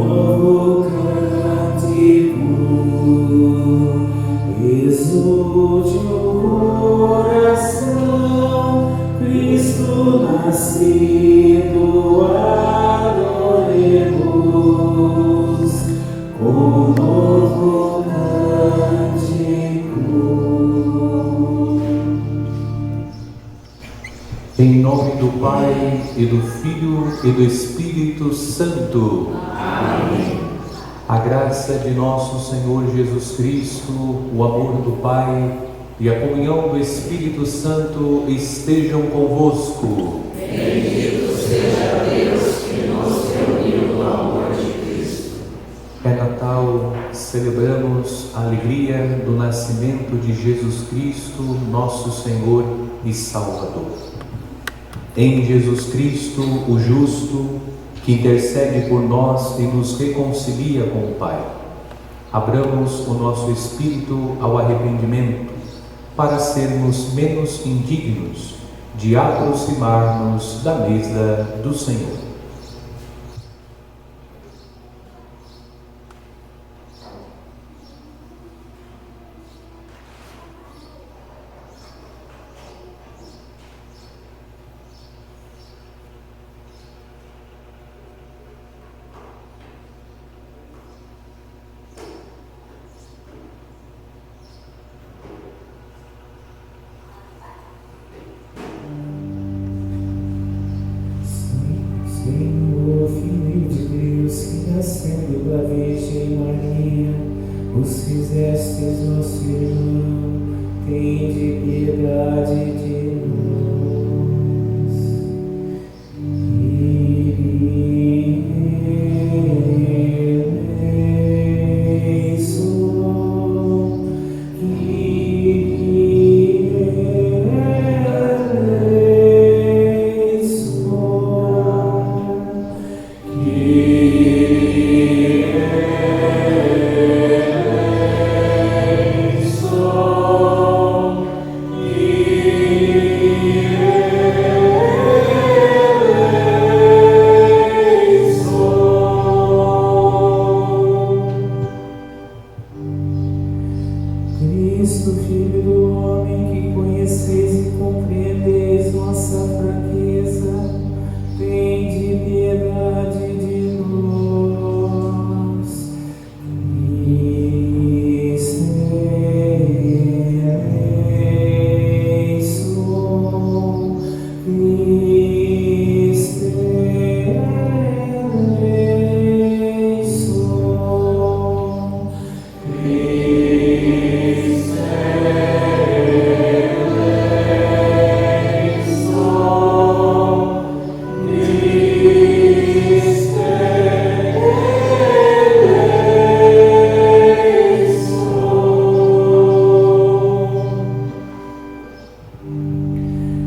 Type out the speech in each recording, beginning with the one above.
novo cântico exulte o coração, Cristo nascido adoremos com novo cântico. Em nome do Pai, e do Filho, e do Espírito Santo. Amém. A graça de nosso Senhor Jesus Cristo, o amor do Pai e a comunhão do Espírito Santo estejam convosco. Bendito seja Deus que nos reuniu no amor de Cristo. É Natal, celebramos a alegria do nascimento de Jesus Cristo, nosso Senhor e Salvador. Em Jesus Cristo, o justo, que intercede por nós e nos reconcilia com o Pai, abramos o nosso espírito ao arrependimento, para sermos menos indignos de aproximar-nos da mesa do Senhor. Senhor, Filho de Deus, que nascendo da Virgem Maria, os fizestes nosso irmão, tende piedade de nós. Cristo, Filho do homem, que conheceis e compreendeis nossa fraqueza, tende piedade de nós. Cristo eleison, Cristo eleison,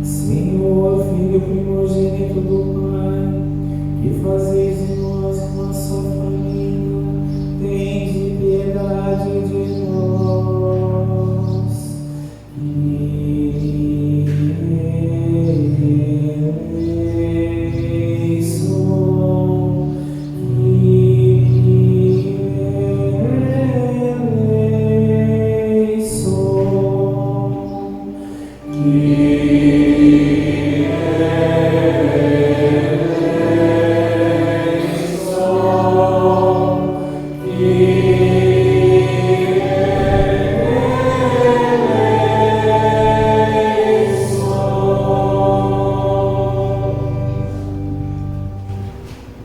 Senhor, Filho primogênito do Pai, que fazeis de nós uma só família, tende piedade de nós. Eleison,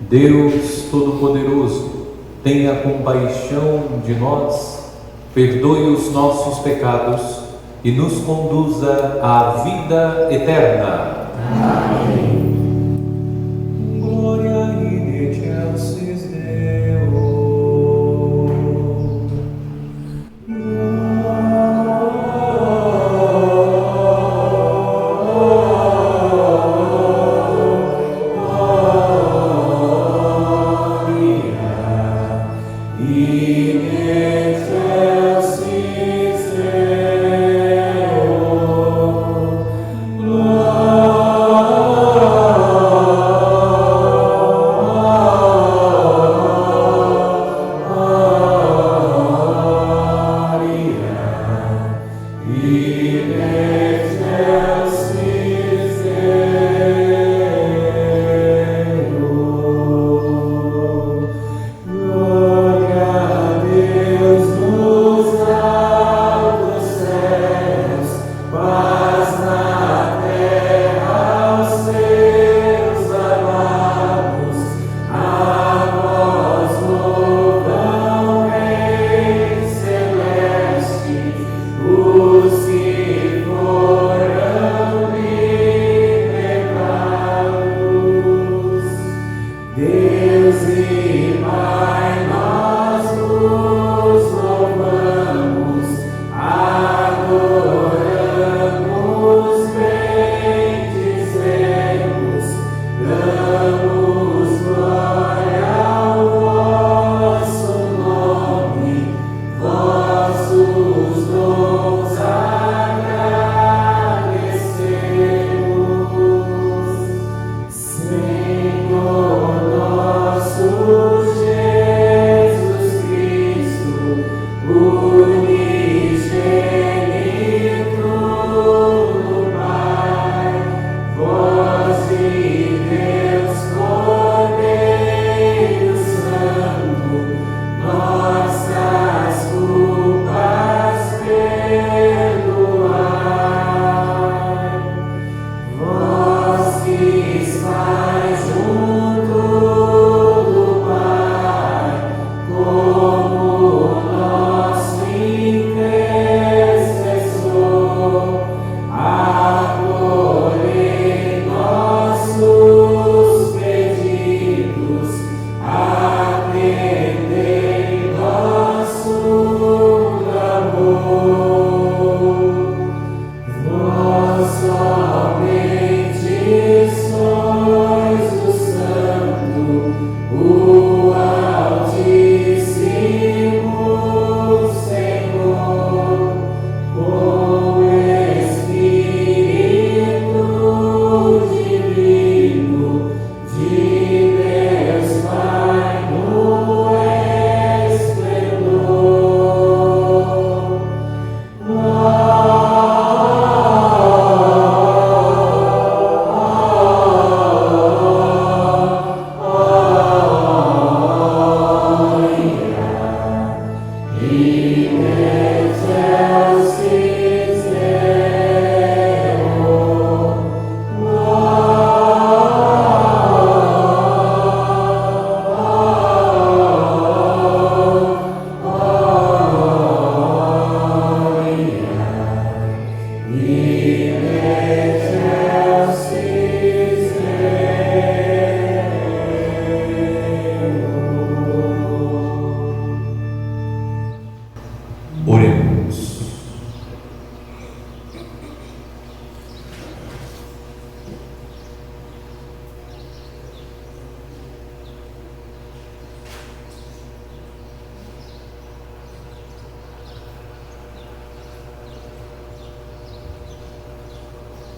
Deus Todo-Poderoso, tenha compaixão de nós, perdoe os nossos pecados e nos conduza à vida eterna. Amém. Glória in excelsis Deo. In excelsis Deo. Gloria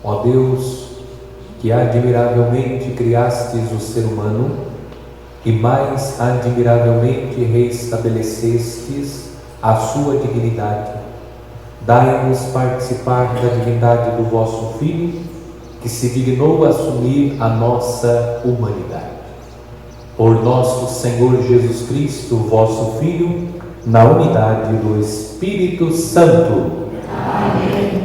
Ó Deus, que admiravelmente criastes o ser humano e mais admiravelmente restabelecestes a sua dignidade, dai-nos participar da divindade do vosso Filho, que se dignou assumir a nossa humanidade. Por nosso Senhor Jesus Cristo, vosso Filho, na unidade do Espírito Santo. Amém.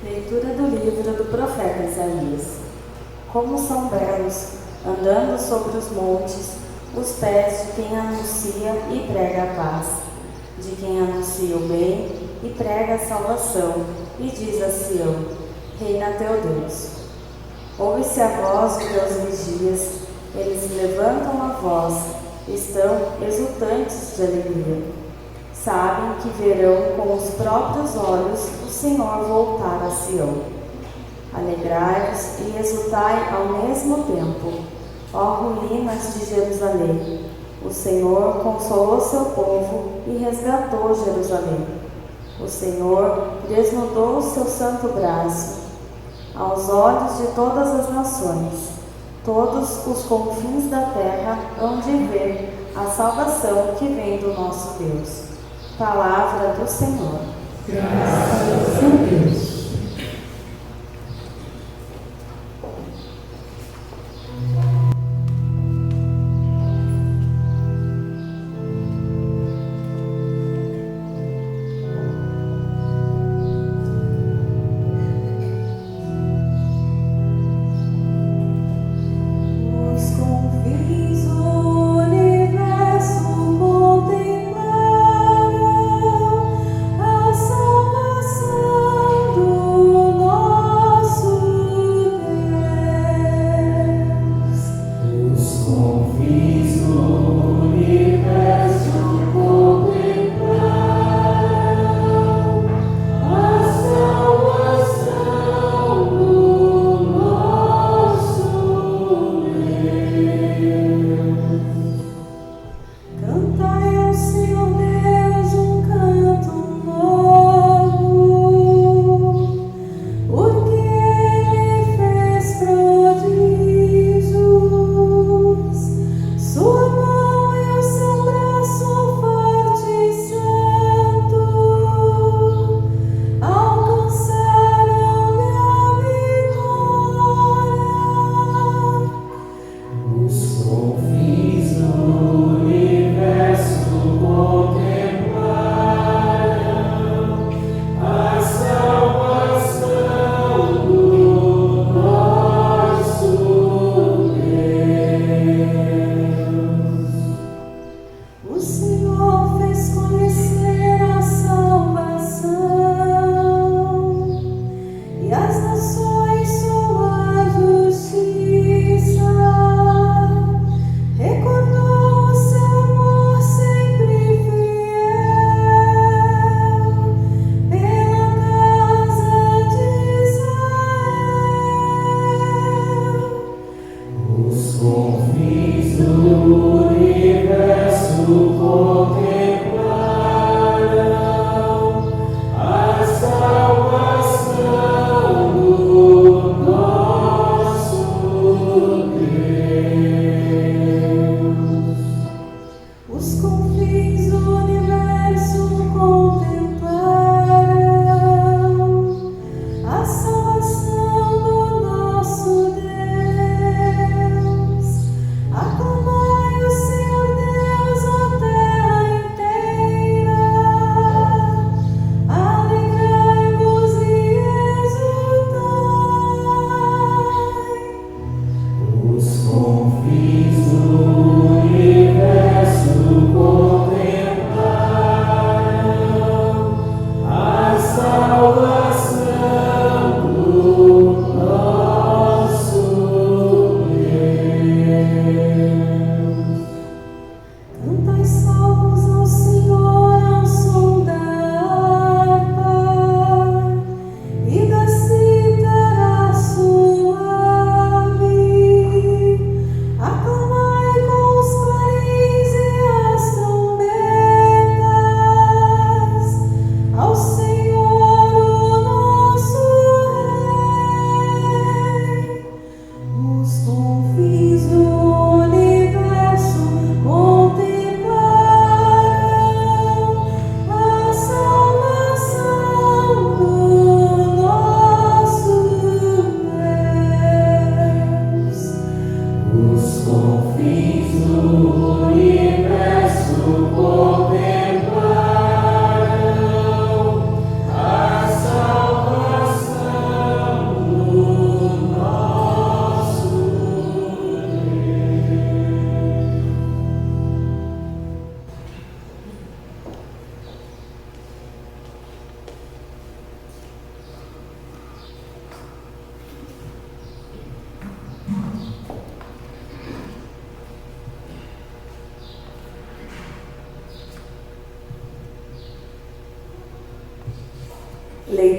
Leitura do livro do profeta Isaías. Como são belos, andando sobre os montes, os pés de quem anuncia e prega a paz, de quem anuncia o bem e prega a salvação, e diz a Sião: reina teu Deus. Ouve-se a voz de teus vigias, eles levantam a voz, estão exultantes de alegria. Sabem que verão com os próprios olhos o Senhor voltar a Sião. Alegrai-vos e exultai ao mesmo tempo, ó ruínas de Jerusalém. O Senhor consolou seu povo e resgatou Jerusalém. O Senhor desnudou o seu santo braço. Aos olhos de todas as nações, todos os confins da terra hão de ver a salvação que vem do nosso Deus. Palavra do Senhor. Graças a Deus. Do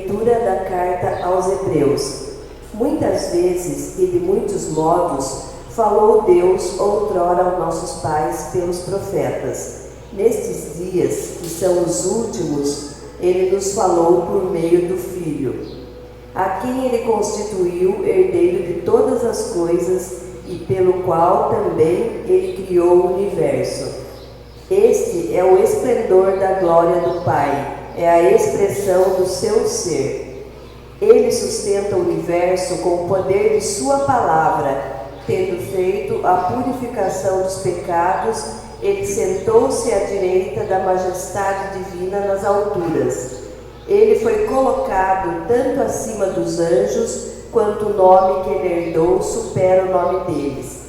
Leitura da carta aos Hebreus. Muitas vezes e de muitos modos falou Deus outrora aos nossos pais pelos profetas. Nestes dias, que são os últimos, Ele nos falou por meio do Filho, a quem Ele constituiu herdeiro de todas as coisas e pelo qual também Ele criou o universo. Este é o esplendor da glória do Pai, é a expressão do seu ser. Ele sustenta o universo com o poder de sua palavra, tendo feito a purificação dos pecados, Ele sentou-se à direita da majestade divina nas alturas. Ele foi colocado tanto acima dos anjos, quanto o nome que Ele herdou supera o nome deles.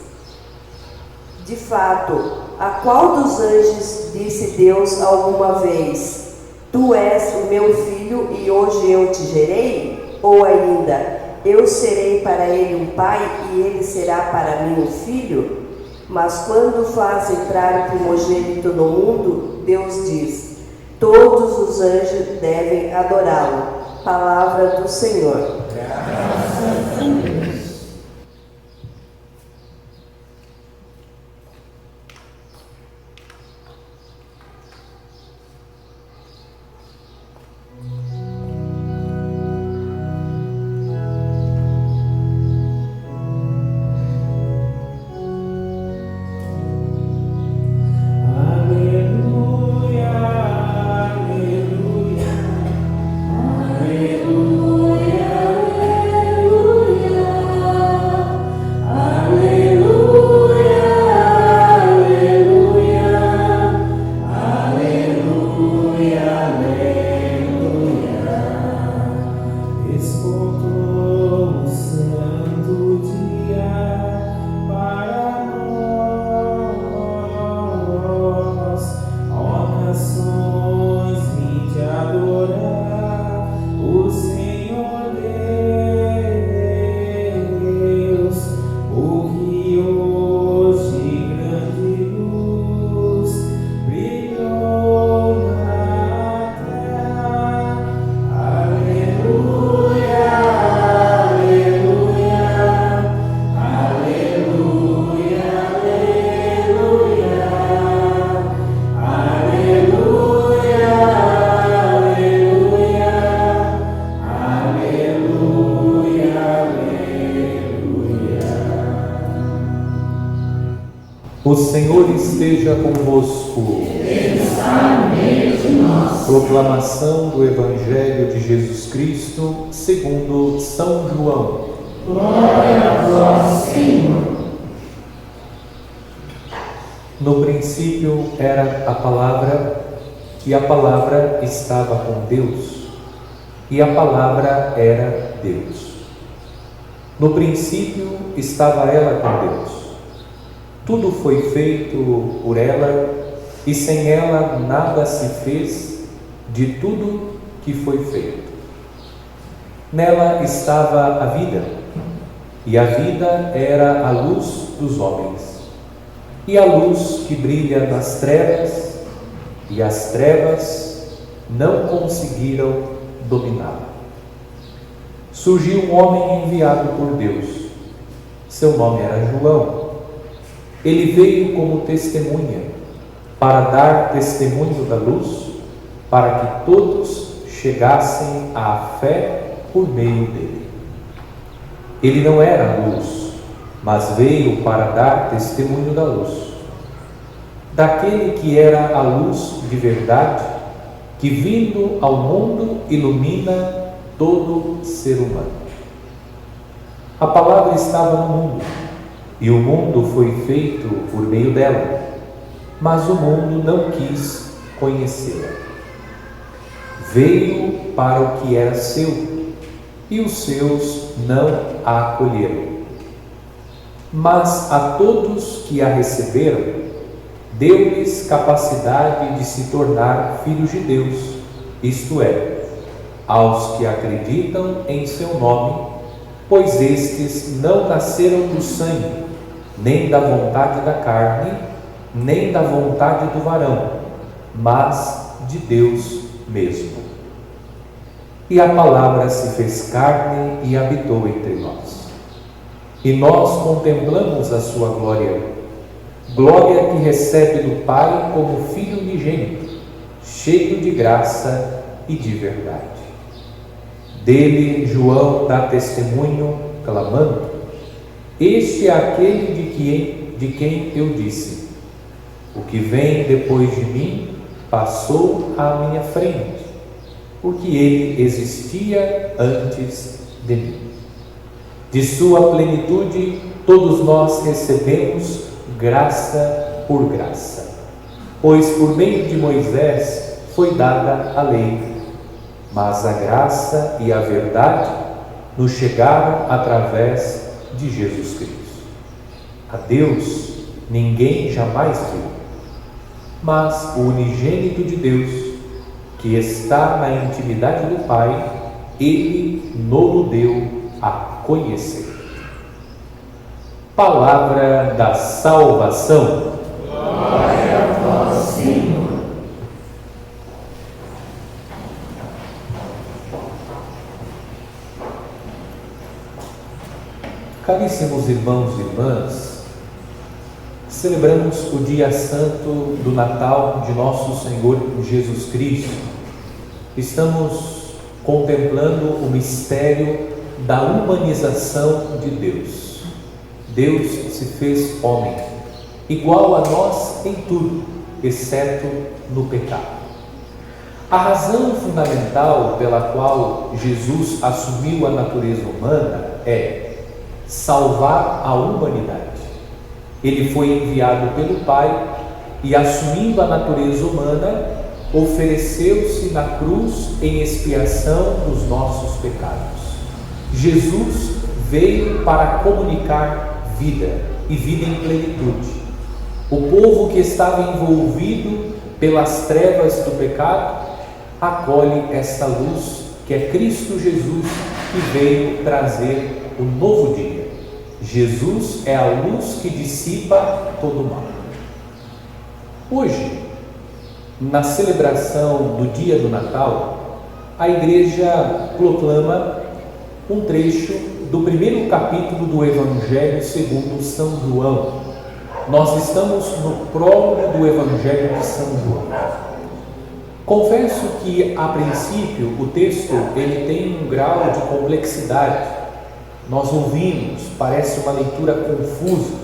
De fato, a qual dos anjos disse Deus alguma vez: Tu és o meu filho e hoje eu te gerei? Ou ainda, eu serei para ele um pai e ele será para mim um filho? Mas quando faz entrar o primogênito no mundo, Deus diz: todos os anjos devem adorá-lo. Palavra do Senhor. Graças a Deus. O Senhor esteja convosco. Proclamação do Evangelho de Jesus Cristo segundo São João. Glória a vós, Senhor. No princípio era a palavra, e a palavra estava com Deus, e a palavra era Deus. No princípio estava ela com Deus. Tudo foi feito por ela, e sem ela nada se fez de tudo que foi feito. Nela estava a vida, e a vida era a luz dos homens. E a luz que brilha nas trevas, e as trevas não conseguiram dominá-la. Surgiu um homem enviado por Deus. Seu nome era João. Ele veio como testemunha, para dar testemunho da luz, para que todos chegassem à fé por meio dele. Ele não era a luz, mas veio para dar testemunho da luz, daquele que era a luz de verdade, que vindo ao mundo ilumina todo ser humano. A palavra estava no mundo, e o mundo foi feito por meio dela, mas o mundo não quis conhecê-la. Veio para o que era seu, e os seus não a acolheram. Mas a todos que a receberam, deu-lhes capacidade de se tornar filhos de Deus, isto é, aos que acreditam em seu nome, pois estes não nasceram do sangue, nem da vontade da carne, nem da vontade do varão, mas de Deus mesmo. E a palavra se fez carne e habitou entre nós. E nós contemplamos a sua glória, glória que recebe do Pai como Filho unigênito, cheio de graça e de verdade. Dele, João dá testemunho, clamando: este é aquele de quem eu disse: o que vem depois de mim passou à minha frente, porque ele existia antes de mim. De sua plenitude, todos nós recebemos graça por graça, pois por meio de Moisés foi dada a lei, mas a graça e a verdade nos chegaram através de Jesus Cristo. A Deus ninguém jamais viu, mas o unigênito de Deus, que está na intimidade do Pai, Ele nos deu a conhecer. Palavra da salvação. Glória a vós, Senhor. Caríssimos irmãos e irmãs, celebramos o dia santo do Natal de nosso Senhor Jesus Cristo. Estamos contemplando o mistério da humanização de Deus. Deus se fez homem, igual a nós em tudo, exceto no pecado. A razão fundamental pela qual Jesus assumiu a natureza humana é salvar a humanidade. Ele foi enviado pelo Pai e, assumindo a natureza humana, ofereceu-se na cruz em expiação dos nossos pecados. Jesus veio para comunicar vida e vida em plenitude. O povo que estava envolvido pelas trevas do pecado acolhe esta luz que é Cristo Jesus, que veio trazer o novo dia. Jesus é a luz que dissipa todo o mal. Hoje, na celebração do dia do Natal, a Igreja proclama um trecho do primeiro capítulo do Evangelho segundo São João. Nós estamos no prólogo do Evangelho de São João. Confesso que, a princípio, o texto ele tem um grau de complexidade. Nós ouvimos, parece uma leitura confusa,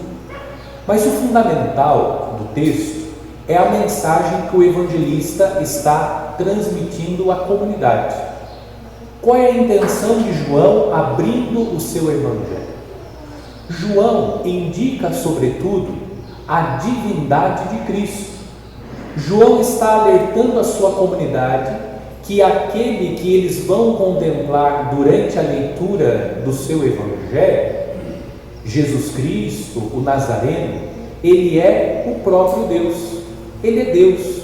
mas o fundamental do texto é a mensagem que o evangelista está transmitindo à comunidade. Qual é a intenção de João abrindo o seu evangelho? João indica, sobretudo, a divindade de Cristo. João está alertando a sua comunidade que aquele que eles vão contemplar durante a leitura do seu evangelho, Jesus Cristo, o Nazareno, ele é o próprio Deus. Ele é Deus,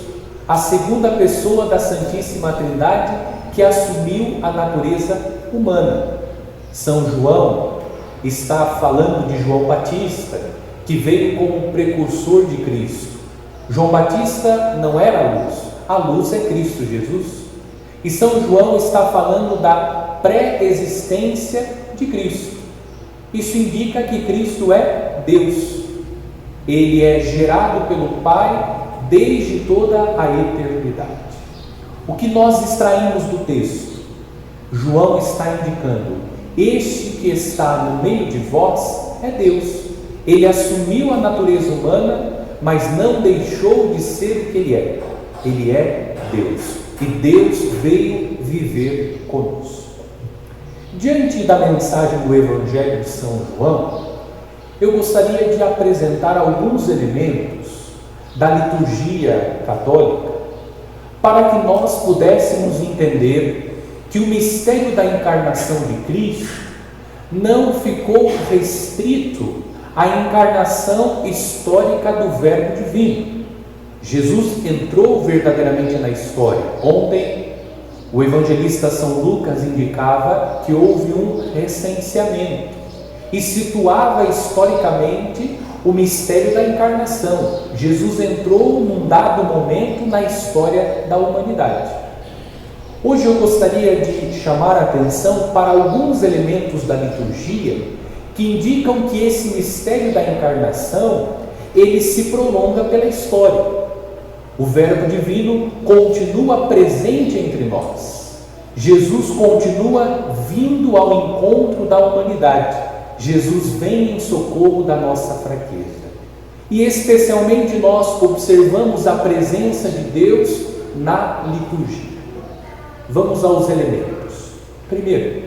a segunda pessoa da Santíssima Trindade que assumiu a natureza humana. São João está falando de João Batista, que veio como precursor de Cristo. João Batista não era a luz é Cristo Jesus. E São João está falando da pré-existência de Cristo. Isso indica que Cristo é Deus. Ele é gerado pelo Pai desde toda a eternidade. O que nós extraímos do texto? João está indicando: este que está no meio de vós é Deus. Ele assumiu a natureza humana, mas não deixou de ser o que ele é. Ele é Deus. E Deus veio viver conosco. Diante da mensagem do Evangelho de São João, eu gostaria de apresentar alguns elementos da liturgia católica para que nós pudéssemos entender que o mistério da encarnação de Cristo não ficou restrito à encarnação histórica do Verbo Divino. Jesus entrou verdadeiramente na história. Ontem, o evangelista São Lucas indicava que houve um recenseamento e situava historicamente o mistério da encarnação. Jesus entrou num dado momento na história da humanidade. Hoje eu gostaria de chamar a atenção para alguns elementos da liturgia que indicam que esse mistério da encarnação, ele se prolonga pela história. O Verbo Divino continua presente entre nós. Jesus continua vindo ao encontro da humanidade. Jesus vem em socorro da nossa fraqueza. E especialmente nós observamos a presença de Deus na liturgia. Vamos aos elementos. Primeiro,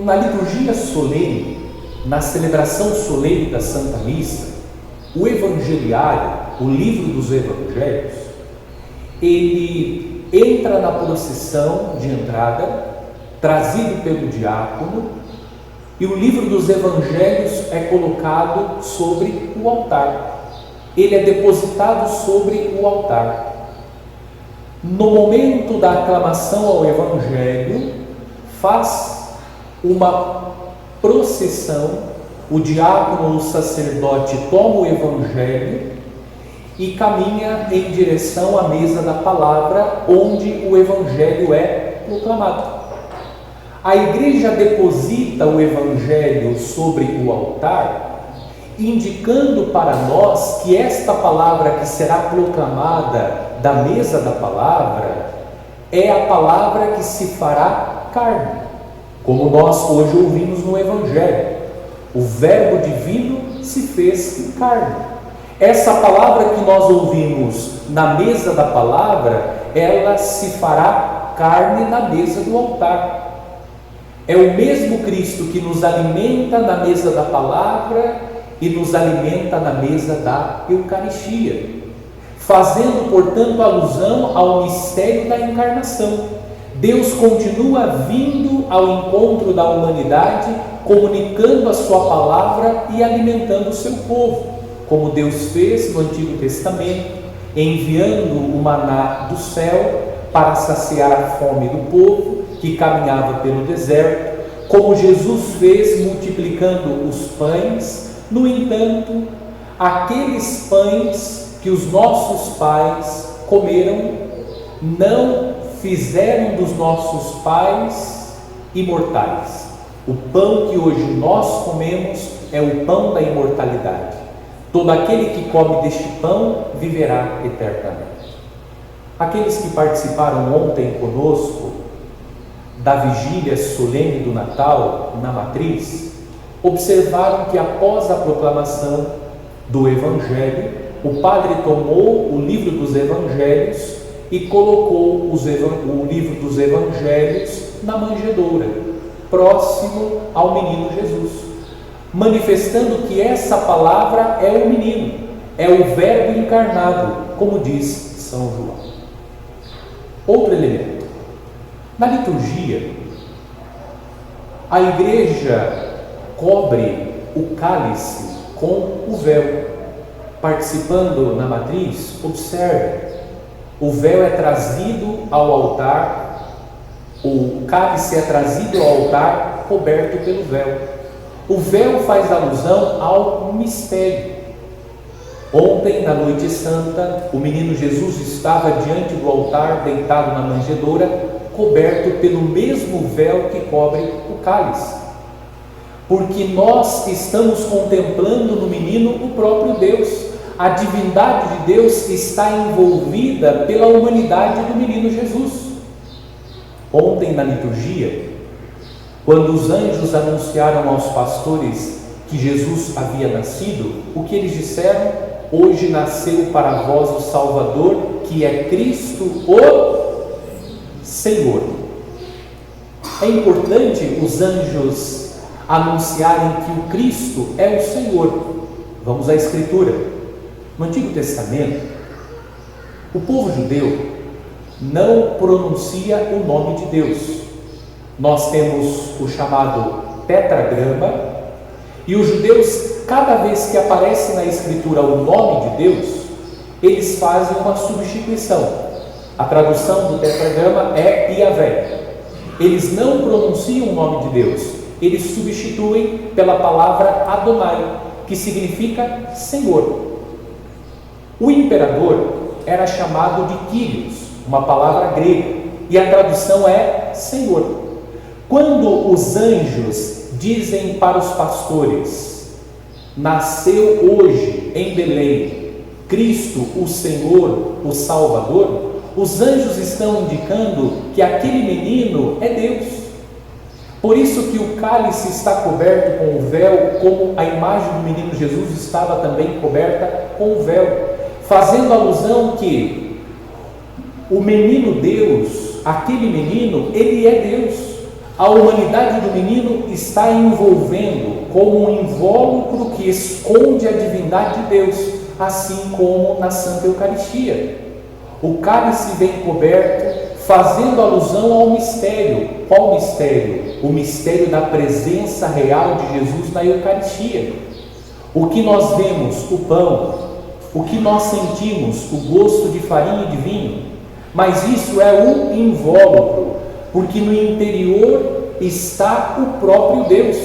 na liturgia solene, na celebração solene da Santa Missa, o Evangeliário, o livro dos Evangelhos, ele entra na procissão de entrada, trazido pelo diácono, e o livro dos Evangelhos é colocado sobre o altar. Ele é depositado sobre o altar. No momento da aclamação ao Evangelho, faz uma procissão, o diácono ou o sacerdote toma o Evangelho e caminha em direção à mesa da palavra, onde o Evangelho é proclamado. A igreja deposita o Evangelho sobre o altar, indicando para nós que esta palavra que será proclamada da mesa da palavra é a palavra que se fará carne, como nós hoje ouvimos no Evangelho. O Verbo Divino se fez carne. Essa palavra que nós ouvimos na mesa da palavra, ela se fará carne na mesa do altar. É o mesmo Cristo que nos alimenta na mesa da palavra e nos alimenta na mesa da Eucaristia, fazendo, portanto, alusão ao mistério da encarnação. Deus continua vindo ao encontro da humanidade, comunicando a sua palavra e alimentando o seu povo, como Deus fez no Antigo Testamento, enviando o maná do céu para saciar a fome do povo que caminhava pelo deserto, como Jesus fez multiplicando os pães. No entanto, aqueles pães que os nossos pais comeram não fizeram dos nossos pais imortais. O pão que hoje nós comemos é o pão da imortalidade. Todo aquele que come deste pão viverá eternamente. Aqueles que participaram ontem conosco da vigília solene do Natal na matriz, observaram que após a proclamação do Evangelho, o padre tomou o livro dos Evangelhos e colocou o livro dos Evangelhos na manjedoura, próximo ao menino Jesus, manifestando que essa palavra é o menino, é o Verbo encarnado, como diz São João. Outro elemento. Na liturgia, a igreja cobre o cálice com o véu. Participando na matriz, observe, o véu é trazido ao altar, o cálice é trazido ao altar coberto pelo véu. O véu faz alusão ao mistério. Ontem, na noite santa, o menino Jesus estava diante do altar, deitado na manjedoura, coberto pelo mesmo véu que cobre o cálice. Porque nós estamos contemplando no menino o próprio Deus. A divindade de Deus está envolvida pela humanidade do menino Jesus. Ontem na liturgia, quando os anjos anunciaram aos pastores que Jesus havia nascido, o que eles disseram? Hoje nasceu para vós o Salvador, que é Cristo o Senhor. É importante os anjos anunciarem que o Cristo é o Senhor. Vamos à Escritura. No Antigo Testamento, o povo judeu não pronuncia o nome de Deus. Nós temos o chamado tetragrama, e os judeus, cada vez que aparece na Escritura o nome de Deus, eles fazem uma substituição. A tradução do tetragrama é Yahvé. Eles não pronunciam o nome de Deus, eles substituem pela palavra Adonai, que significa Senhor. O imperador era chamado de Quírios, uma palavra grega, e a tradução é Senhor. Quando os anjos dizem para os pastores: nasceu hoje em Belém Cristo, o Senhor, o Salvador, os anjos estão indicando que aquele menino é Deus. Por isso que o cálice está coberto com o véu, como a imagem do menino Jesus estava também coberta com o véu, fazendo alusão que o menino Deus, aquele menino, ele é Deus. A humanidade do menino está envolvendo como um invólucro que esconde a divindade de Deus, assim como na Santa Eucaristia. O cálice vem coberto, fazendo alusão ao mistério. Qual mistério? O mistério da presença real de Jesus na Eucaristia. O que nós vemos, o pão, o que nós sentimos, o gosto de farinha e de vinho, mas isso é um invólucro, porque no interior está o próprio Deus.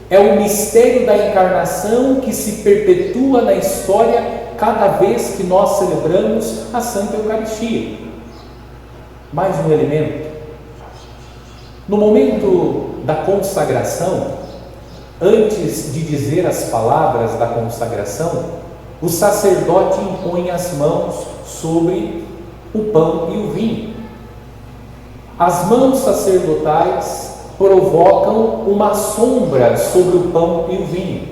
É o mistério da encarnação que se perpetua na história cada vez que nós celebramos a Santa Eucaristia. Mais um elemento. No momento da consagração, antes de dizer as palavras da consagração, o sacerdote impõe as mãos sobre o pão e o vinho. As mãos sacerdotais provocam uma sombra sobre o pão e o vinho.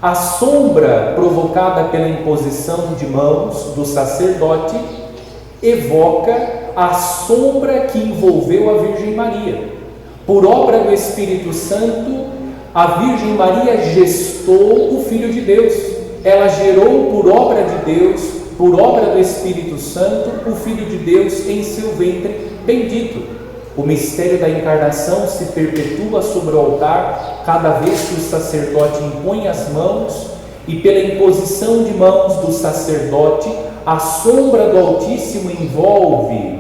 A sombra provocada pela imposição de mãos do sacerdote evoca a sombra que envolveu a Virgem Maria. Por obra do Espírito Santo, a Virgem Maria gestou o Filho de Deus. Ela gerou por obra de Deus, por obra do Espírito Santo, o Filho de Deus em seu ventre bendito. O mistério da encarnação se perpetua sobre o altar cada vez que o sacerdote impõe as mãos, e pela imposição de mãos do sacerdote, a sombra do Altíssimo envolve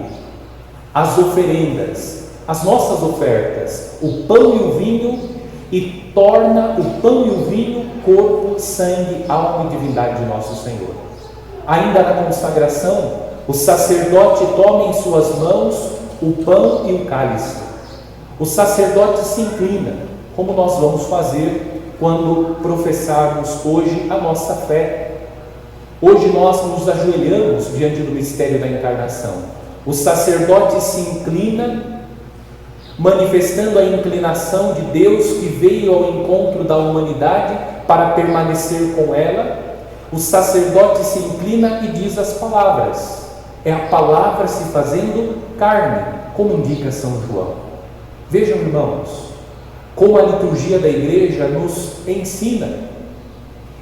as oferendas, as nossas ofertas, o pão e o vinho, e torna o pão e o vinho corpo, sangue, alma e divindade de nosso Senhor. Ainda na consagração, o sacerdote toma em suas mãos o pão e o cálice. O sacerdote se inclina, como nós vamos fazer quando professarmos hoje a nossa fé. Hoje nós nos ajoelhamos diante do mistério da encarnação. O sacerdote se inclina, manifestando a inclinação de Deus que veio ao encontro da humanidade para permanecer com ela. O sacerdote se inclina e diz as palavras. É a palavra se fazendo carne, como indica São João. Vejam, irmãos, como a liturgia da igreja nos ensina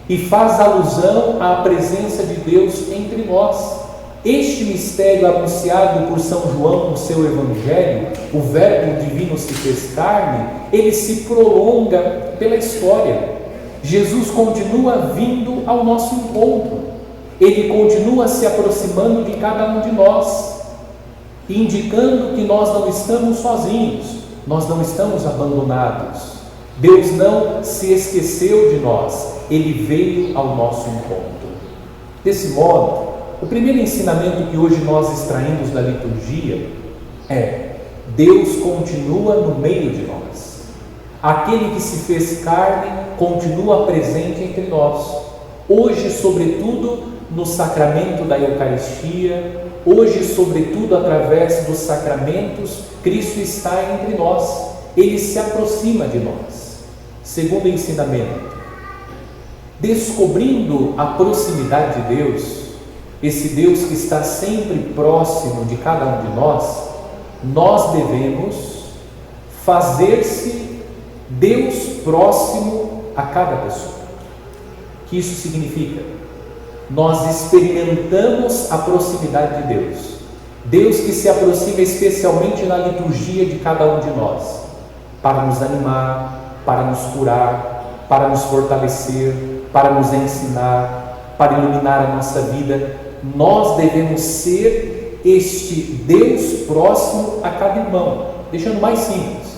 e faz alusão à presença de Deus entre nós. Este mistério anunciado por São João no seu Evangelho, o Verbo divino se fez carne, ele se prolonga pela história. Jesus continua vindo ao nosso encontro. Ele continua se aproximando de cada um de nós, indicando que nós não estamos sozinhos, nós não estamos abandonados. Deus não se esqueceu de nós, Ele veio ao nosso encontro. Desse modo, o primeiro ensinamento que hoje nós extraímos da liturgia é: Deus continua no meio de nós. Aquele que se fez carne continua presente entre nós. Hoje, sobretudo, no sacramento da Eucaristia, hoje, sobretudo, através dos sacramentos, Cristo está entre nós. Ele se aproxima de nós. Segundo ensinamento: descobrindo a proximidade de Deus, esse Deus que está sempre próximo de cada um de nós devemos fazer-se Deus próximo a cada pessoa. O que isso significa? Nós experimentamos a proximidade de Deus. Deus que se aproxima especialmente na liturgia de cada um de nós, para nos animar, para nos curar, para nos fortalecer, para nos ensinar, para iluminar a nossa vida. Nós devemos ser este Deus próximo a cada irmão. Deixando mais simples,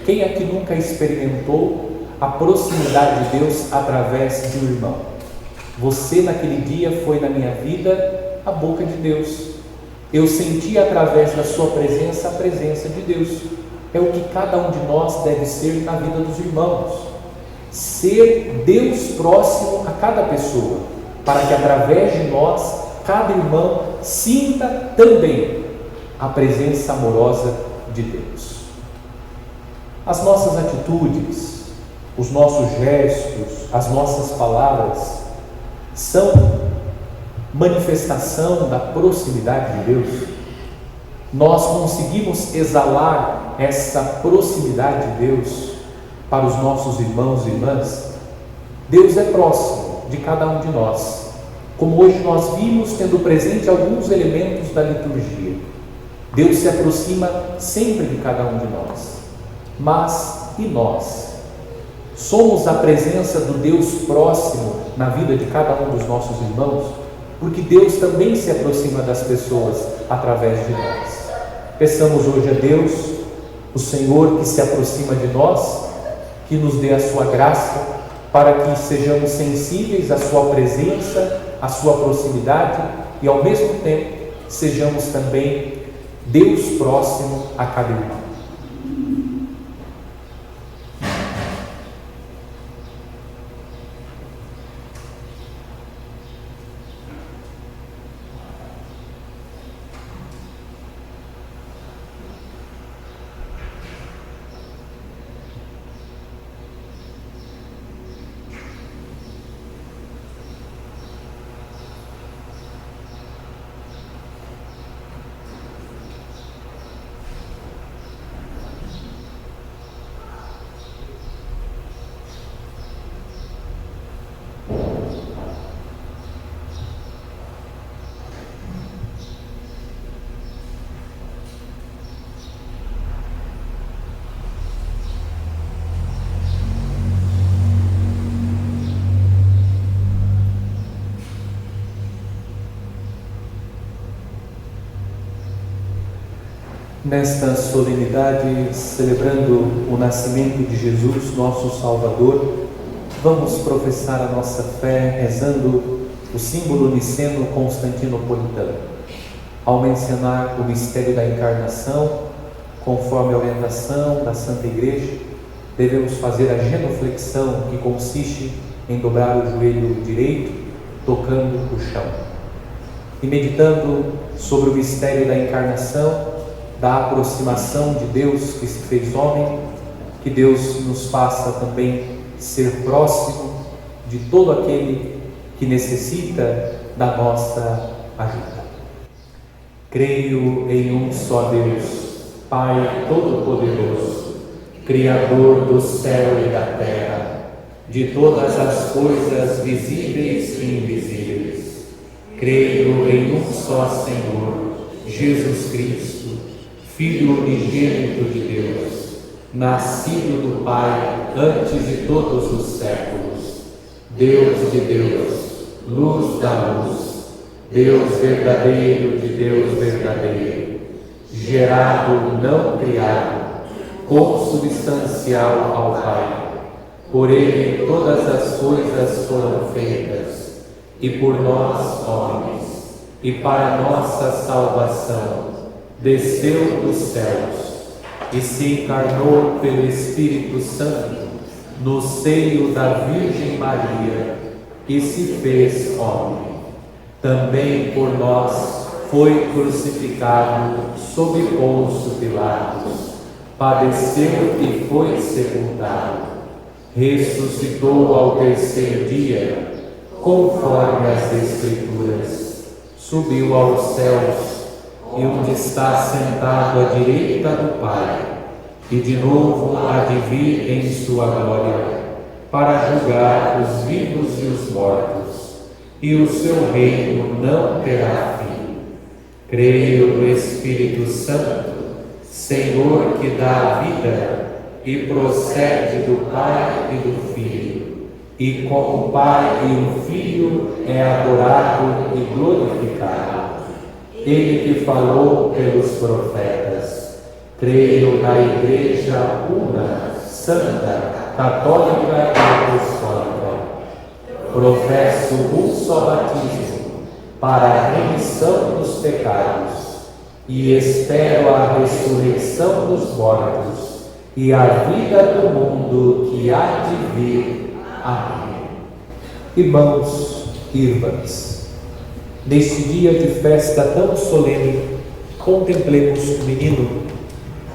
quem aqui nunca experimentou a proximidade de Deus através de um irmão? Você naquele dia foi na minha vida a boca de Deus. Eu senti através da sua presença a presença de Deus. É o que cada um de nós deve ser na vida dos irmãos. Ser Deus próximo a cada pessoa, para que através de nós, cada irmão sinta também a presença amorosa de Deus. As nossas atitudes, os nossos gestos, as nossas palavras são manifestação da proximidade de Deus. Nós conseguimos exalar essa proximidade de Deus para os nossos irmãos e irmãs. Deus é próximo de cada um de nós, como hoje nós vimos tendo presente alguns elementos da liturgia. Deus se aproxima sempre de cada um de nós. Mas e nós? Somos a presença do Deus próximo na vida de cada um dos nossos irmãos? Porque Deus também se aproxima das pessoas através de nós. Peçamos hoje a Deus, o Senhor que se aproxima de nós, que nos dê a sua graça, para que sejamos sensíveis à sua presença, à sua proximidade e ao mesmo tempo sejamos também Deus próximo a cada irmão. Nesta solenidade, celebrando o nascimento de Jesus, nosso Salvador, vamos professar a nossa fé rezando o símbolo niceno-constantinopolitano. Ao mencionar o mistério da encarnação, conforme a orientação da Santa Igreja, devemos fazer a genuflexão, que consiste em dobrar o joelho direito, tocando o chão. E meditando sobre o mistério da encarnação, da aproximação de Deus que se fez homem, que Deus nos faça também ser próximo de todo aquele que necessita da nossa ajuda. Creio em um só Deus, Pai Todo-Poderoso, Criador do céu e da terra, de todas as coisas visíveis e invisíveis. Creio em um só Senhor, Jesus Cristo, Filho unigênito de Deus, nascido do Pai antes de todos os séculos, Deus de Deus, luz da luz, Deus verdadeiro de Deus verdadeiro, gerado, não criado, consubstancial ao Pai. Por Ele todas as coisas foram feitas, e por nós, homens, e para nossa salvação, desceu dos céus e se encarnou pelo Espírito Santo no seio da Virgem Maria e se fez homem. Também por nós foi crucificado sob Pôncio Pilatos, padeceu e foi sepultado, ressuscitou ao terceiro dia, conforme as Escrituras, subiu aos céus, e onde está sentado à direita do Pai, e de novo há de vir em sua glória, para julgar os vivos e os mortos, e o seu reino não terá fim. Creio no Espírito Santo, Senhor que dá a vida, e procede do Pai e do Filho, e como o Pai e o Filho é adorado e glorificado. Ele que falou pelos profetas. Creio na Igreja una, santa, católica e apostólica. Professo um só batismo para a remissão dos pecados. e espero a ressurreição dos mortos e a vida do mundo que há de vir. Amém. Irmãos e irmãs, neste dia de festa tão solene, contemplemos o menino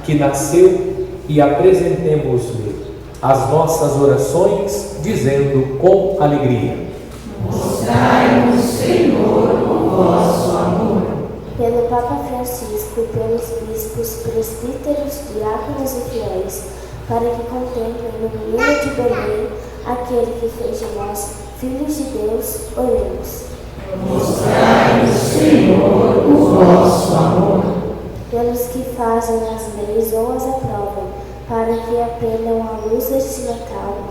que nasceu e apresentemos-lhe as nossas orações, dizendo com alegria: Mostrai-nos, Senhor, o vosso amor. Pelo Papa Francisco e pelos bispos, presbíteros, diáconos e fiéis, para que contemplem no menino de Belém aquele que fez de nós filhos de Deus, oremos. Mostrai-nos, Senhor, o vosso amor. Pelos que fazem as leis ou as aprovam, para que aprendam à luz deste Natal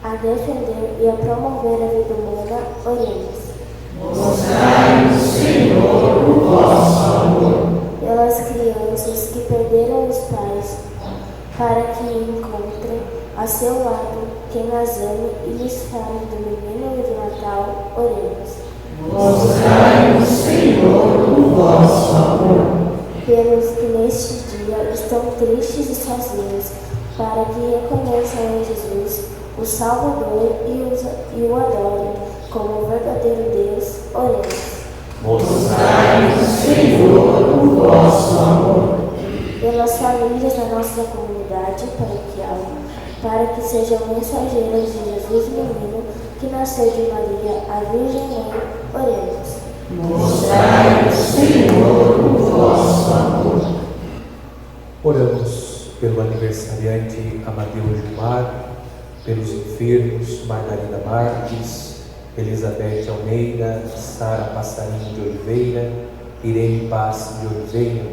a defender e a promover a vida humana, oremos. Mostrai-nos, Senhor, o vosso amor. Pelas crianças que perderam os pais, para que encontrem a seu lado quem as ame e lhes fale do menino e do Natal, oremos. Mostrai-nos, Senhor, o vosso amor. Pelos que neste dia estão tristes e sozinhos, para que reconheçam em Jesus o Salvador e o adorem como o verdadeiro Deus, oremos. Mostrai-nos, Senhor, o vosso amor. Pelas famílias da nossa comunidade paroquial, para que sejam mensageiras de Jesus menino, que nasceu de Maria, a Virgem Mãe, oremos. Mostrai-nos, Senhor, o vosso amor. Oramos pelo aniversariante Amadeu Gilmar, pelos enfermos Margarida Marques, Elizabeth Almeida, Sara Passarinho de Oliveira, Irene Paz de Oliveira.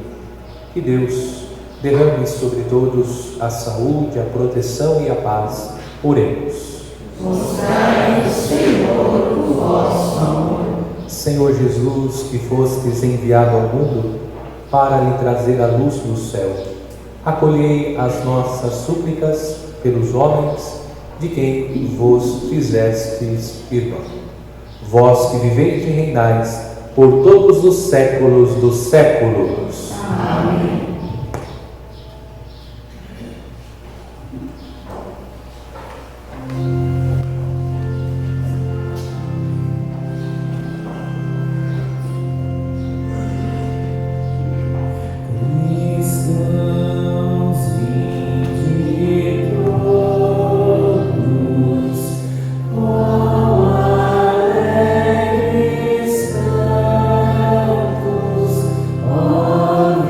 Que Deus derrame sobre todos a saúde, a proteção e a paz. Oremos. Mostrai-nos, Senhor, o vosso amor. Senhor Jesus, que fostes enviado ao mundo para lhe trazer a luz do céu, acolhei as nossas súplicas pelos homens de quem vos fizestes irmão. Vós que viveis e reinais por todos os séculos dos séculos. Amém. Alegres cantos, ó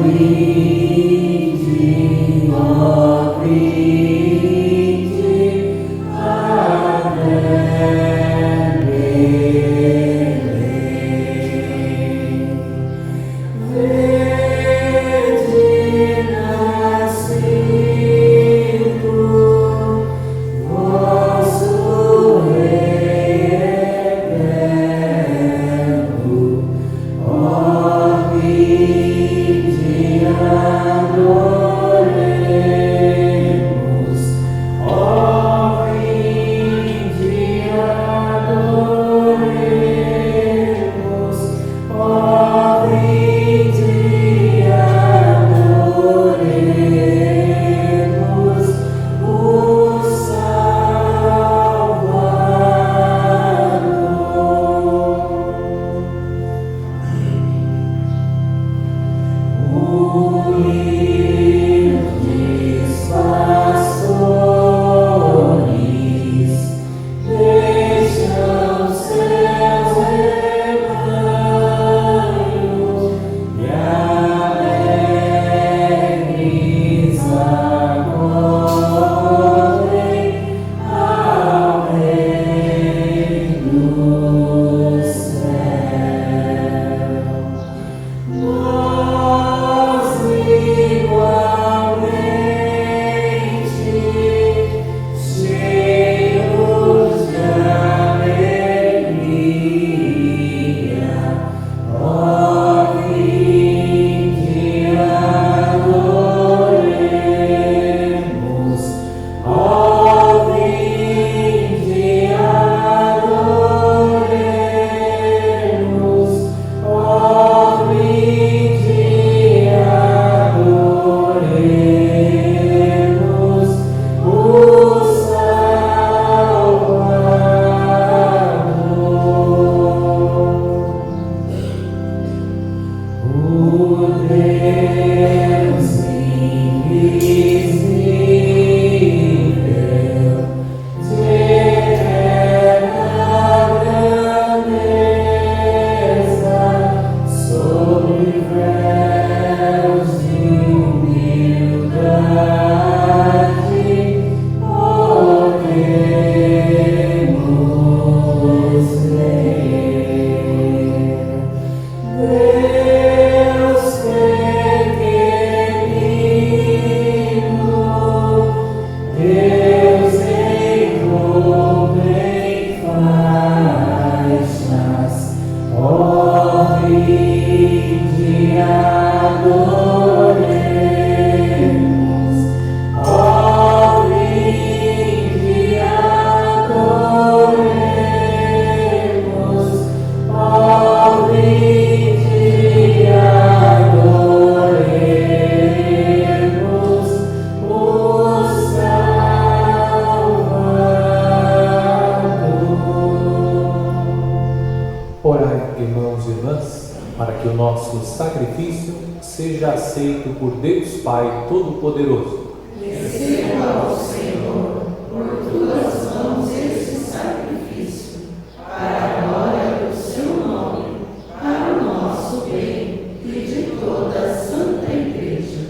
o nosso sacrifício seja aceito por Deus Pai Todo-Poderoso. Receba ao Senhor por tuas mãos esse sacrifício, para a glória do seu nome, para o nosso bem e de toda a Santa Igreja.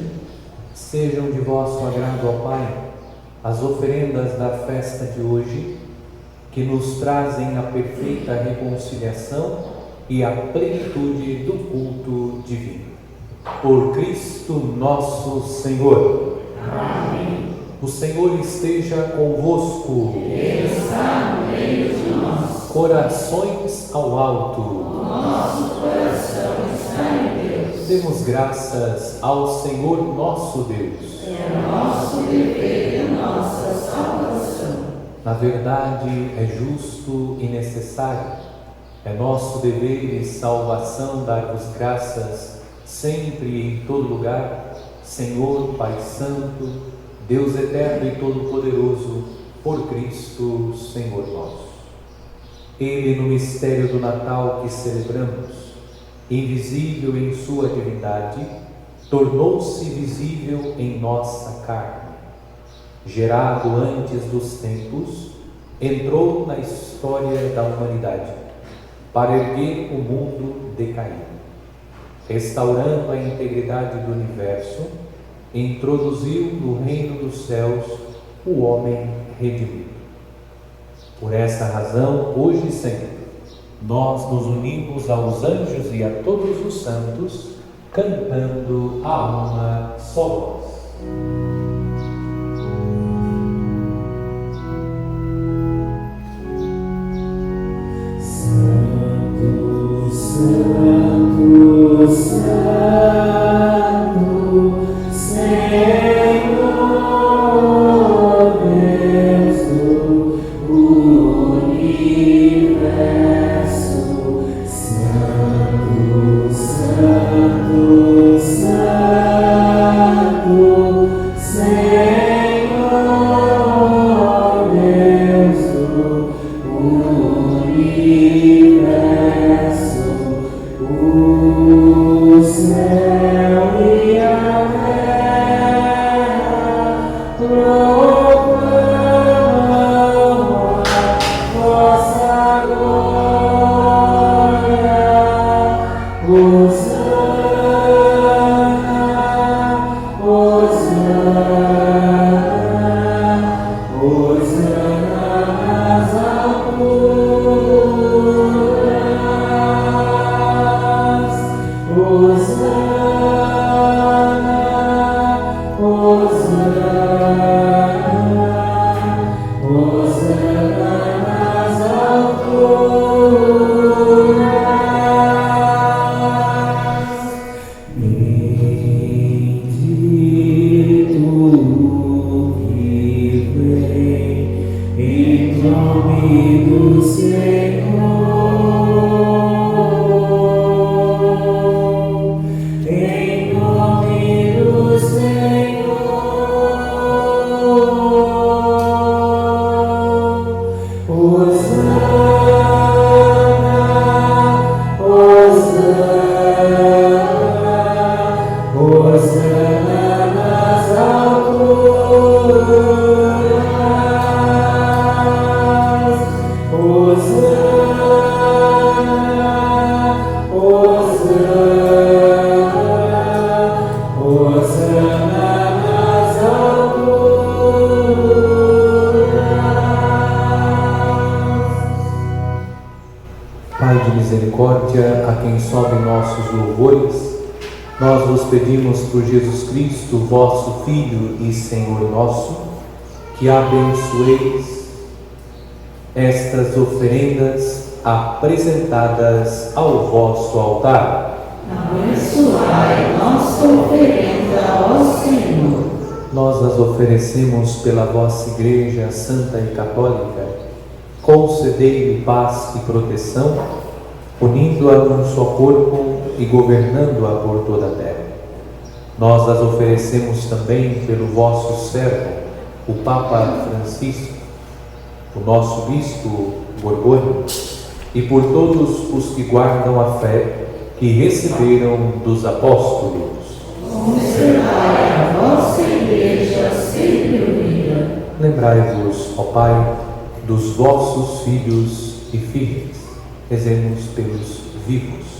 Sejam de vosso agrado, ó Pai, as oferendas da festa de hoje, que nos trazem a perfeita reconciliação e a plenitude do culto divino. Por Cristo nosso Senhor. Amém. O Senhor esteja convosco. Ele está no meio de nós. Corações ao alto. O nosso coração está em Deus. Demos graças ao Senhor nosso Deus. É nosso dever e nossa salvação. Na verdade, é justo e necessário. É nosso dever e salvação dar-vos graças sempre e em todo lugar, Senhor, Pai Santo, Deus eterno e todo-poderoso, por Cristo, Senhor nosso. Ele, no mistério do Natal que celebramos, invisível em sua divindade, tornou-se visível em nossa carne. Gerado antes dos tempos, entrou na história da humanidade, para erguer o mundo decaído. Restaurando a integridade do universo, introduziu no reino dos céus o homem redimido. Por essa razão, hoje e sempre, nós nos unimos aos anjos e a todos os santos, cantando a uma só voz. Santo, Santo, Senhor Deus do universo. Santo, Santo, Santo, Senhor Deus do universo. O céu e a terra proclamam a vossa glória. Hosana, Hosana, Hosana nas alturas. Hosana, Hosana, Hosana nas alturas. Bendito que vem em nome do Senhor. Em nome do Senhor. Hosana, Hosana, Hosana nas alturas. Hosana, Hosana, Hosana nas alturas. Pai de misericórdia, a quem sobe nossos louvores, nós vos pedimos por Jesus Cristo, vosso Filho e Senhor nosso, que abençoeis estas oferendas apresentadas ao vosso altar. Abençoai nossa oferenda ao Senhor. Nós as oferecemos pela vossa Igreja Santa e Católica. Concedei-lhe paz e proteção, unindo-a num só corpo e governando-a por toda a terra. Nós as oferecemos também pelo vosso servo, o Papa Francisco, o nosso Bispo Borgônio, e por todos os que guardam a fé que receberam dos apóstolos. Conservai a vossa Igreja sempre unida. Lembrai-vos, ó Pai, dos vossos filhos e filhas. Rezemos pelos vivos.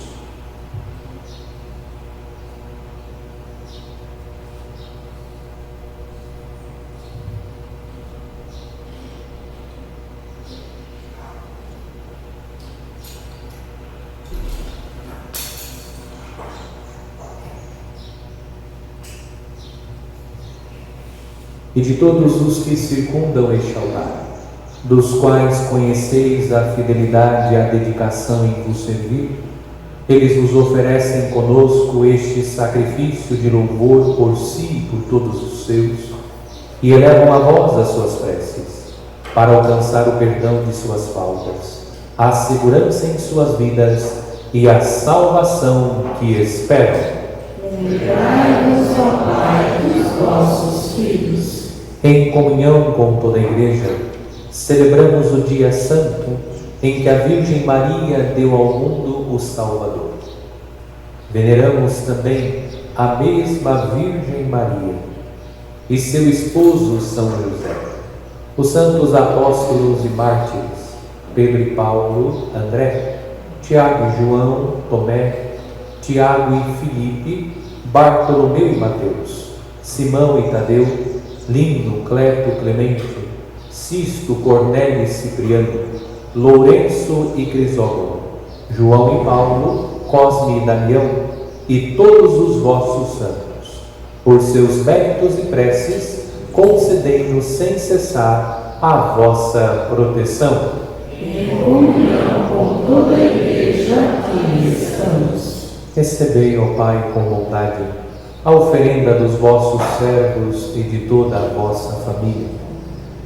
E de todos os que circundam este altar, dos quais conheceis a fidelidade e a dedicação em vos servir, eles vos oferecem conosco este sacrifício de louvor por si e por todos os seus, e elevam a vós as suas preces, para alcançar o perdão de suas faltas, a segurança em suas vidas e a salvação que esperam. Lembrai-vos, ó Pai, dos vossos filhos. Em comunhão com toda a Igreja, celebramos o dia santo em que a Virgem Maria deu ao mundo o Salvador. Veneramos também a mesma Virgem Maria e seu esposo São José, os santos apóstolos e mártires, Pedro e Paulo, André, Tiago e João, Tomé, Tiago e Filipe, Bartolomeu e Mateus, Simão e Tadeu, Lino, Cleto, Clemente, Sisto, Cornélio e Cipriano, Lourenço e Crisógono, João e Paulo, Cosme e Damião, e todos os vossos santos. Por seus méritos e preces, concedei-nos sem cessar a vossa proteção. Em comunhão com toda a Igreja aqui estamos. Recebei, ó Pai, com bondade, a oferenda dos vossos servos e de toda a vossa família.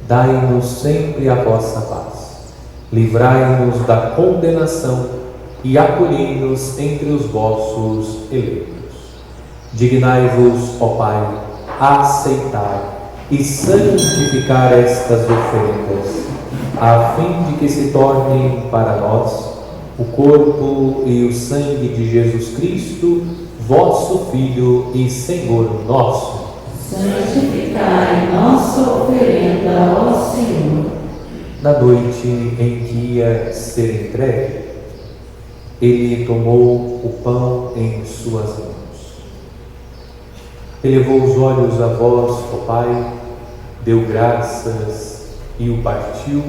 Dai-nos sempre a vossa paz. Livrai-nos da condenação e acolhei-nos entre os vossos eleitos. Dignai-vos, ó Pai, a aceitar e santificar estas oferendas, a fim de que se tornem para nós o corpo e o sangue de Jesus Cristo, vosso Filho e Senhor nosso. Santificai nossa oferenda, ó Senhor. Na noite em que ia ser entregue, ele tomou o pão em suas mãos. Elevou os olhos a vós, ó Pai, deu graças e o partiu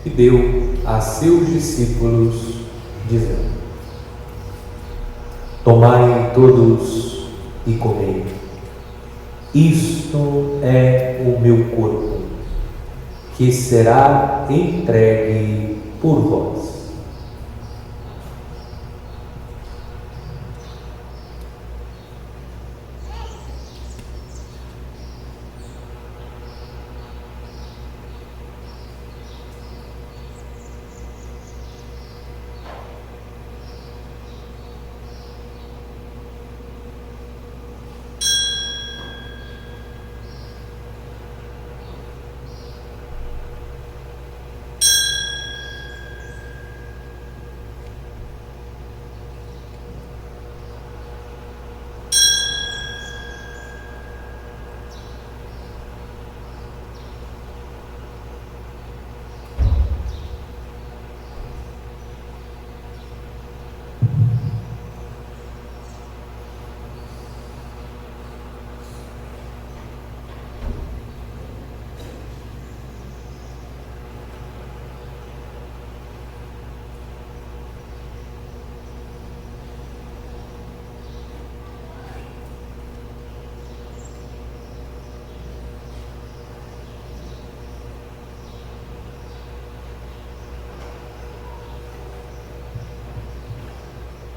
e deu a seus discípulos, dizendo: Tomai todos e comei. Isto é o meu corpo, que será entregue por vós.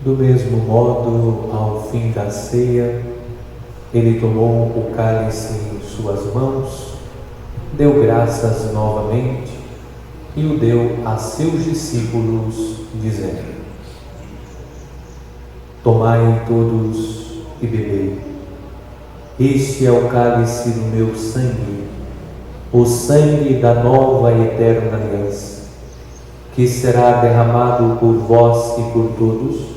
Do mesmo modo, ao fim da ceia, ele tomou o cálice em suas mãos, deu graças novamente e o deu a seus discípulos, dizendo: Tomai todos e bebei. Este é o cálice do meu sangue, o sangue da nova e eterna aliança, que será derramado por vós e por todos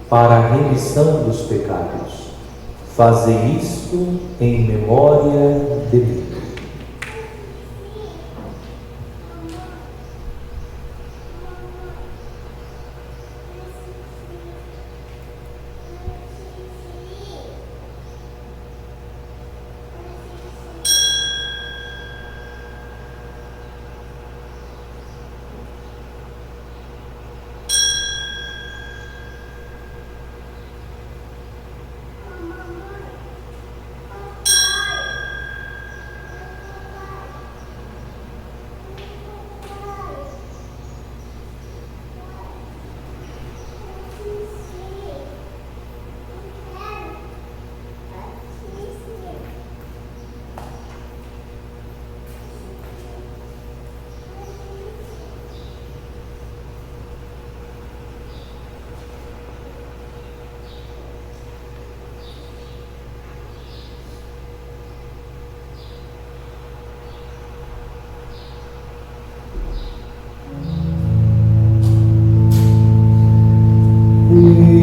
para a remissão dos pecados. Fazei isto em memória de mim.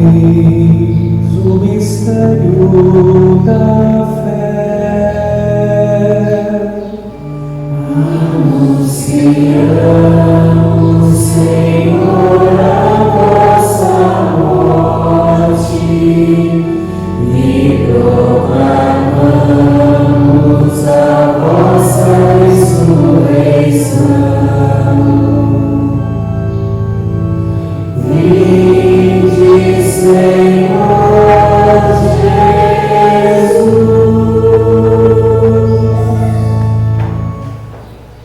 Eis o mistério da fé. Anunciamos, Senhor, a vossa morte e proclamamos a vossa ressurreição. Vinde, Senhor Jesus.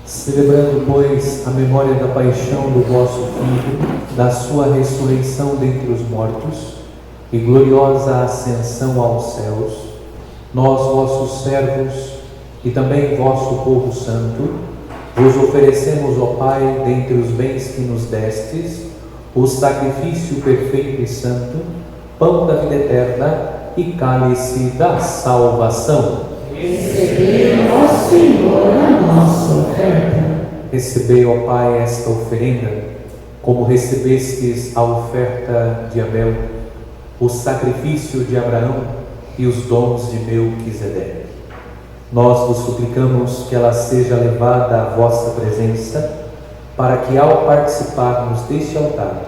Celebrando, pois, a memória da paixão do vosso Filho, da sua ressurreição dentre os mortos e gloriosa ascensão aos céus, nós, vossos servos, e também vosso povo santo, vos oferecemos, ó Pai, dentre os bens que nos destes, o sacrifício perfeito e santo, pão da vida eterna e cálice da salvação. Recebei, ó Senhor, a nossa oferta. Recebei, ó Pai, esta oferenda, como recebestes a oferta de Abel, o sacrifício de Abraão e os dons de Melquisedeque. Nós vos suplicamos que ela seja levada à vossa presença, para que, ao participarmos deste altar,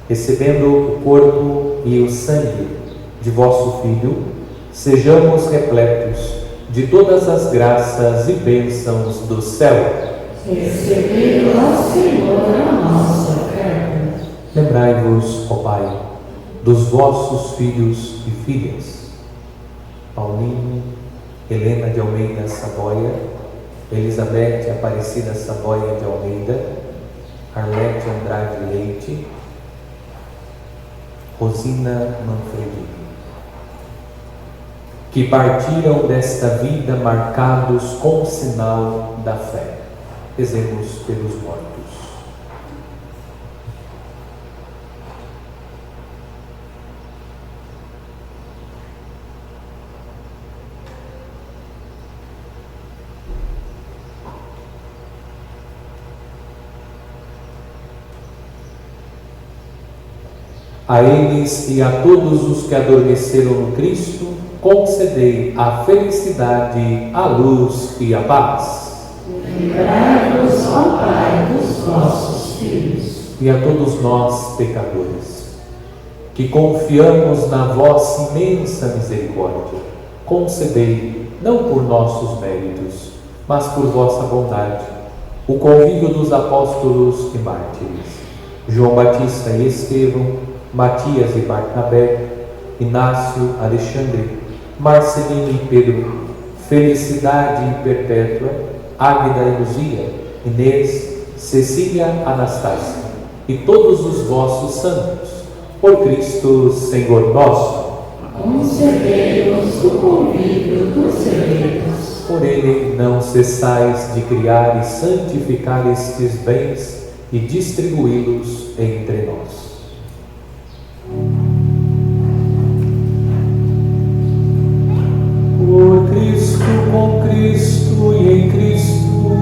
recebendo o corpo e o sangue de vosso Filho, sejamos repletos de todas as graças e bênçãos do céu. Recebei, ó Senhor, a nossa oferta. Lembrai-vos, ó Pai, dos vossos filhos e filhas, Paulinho, Helena de Almeida Saboia, Elizabeth Aparecida Saboia de Almeida, Arlete Andrade Leite, Rosina Manfredi, que partiram desta vida marcados com o sinal da fé. Rezemos pelos mortos. A eles e a todos os que adormeceram no Cristo, concedei a felicidade, a luz e a paz. Livrai-nos, ó Pai, dos vossos filhos. E a todos nós, pecadores, que confiamos na vossa imensa misericórdia, concedei, não por nossos méritos, mas por vossa bondade, o convívio dos apóstolos e mártires, João Batista e Estevão, Matias e Barnabé, Inácio, Alexandre, Marcelino e Pedro, Felicidade Perpétua, Águeda e Luzia, Inês, Cecília, Anastácia e todos os vossos santos, por Cristo Senhor nosso. Concedei-nos o convívio dos eleitos. Por ele não cessais de criar e santificar estes bens e distribuí-los entre nós. Por Cristo, com Cristo e em Cristo,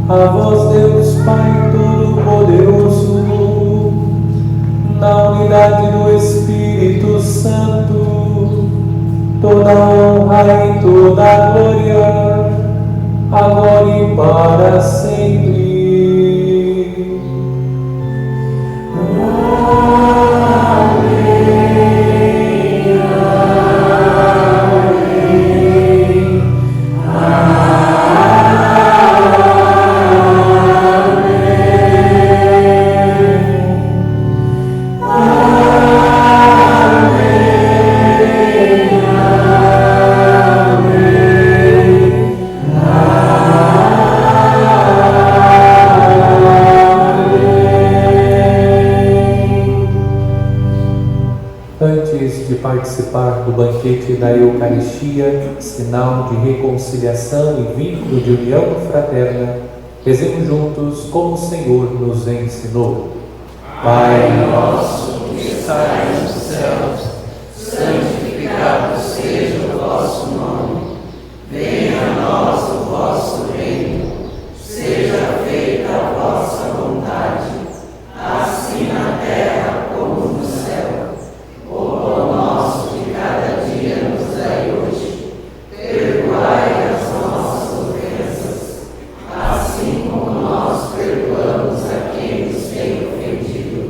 a vós Deus Pai Todo-Poderoso, na unidade do Espírito Santo, toda honra e toda glória, agora e para sempre. Participar do banquete da Eucaristia, sinal de reconciliação e vínculo de união fraterna, rezemos juntos como o Senhor nos ensinou. Pai nosso que estais nos céus, santificado seja o vosso nome. Venha a nós o vosso reino. Seja feita a vossa vontade, assim na terra como no céu. O pão nosso de cada dia nos dai hoje. Perdoai as nossas ofensas, assim como nós perdoamos a quem nos tem ofendido.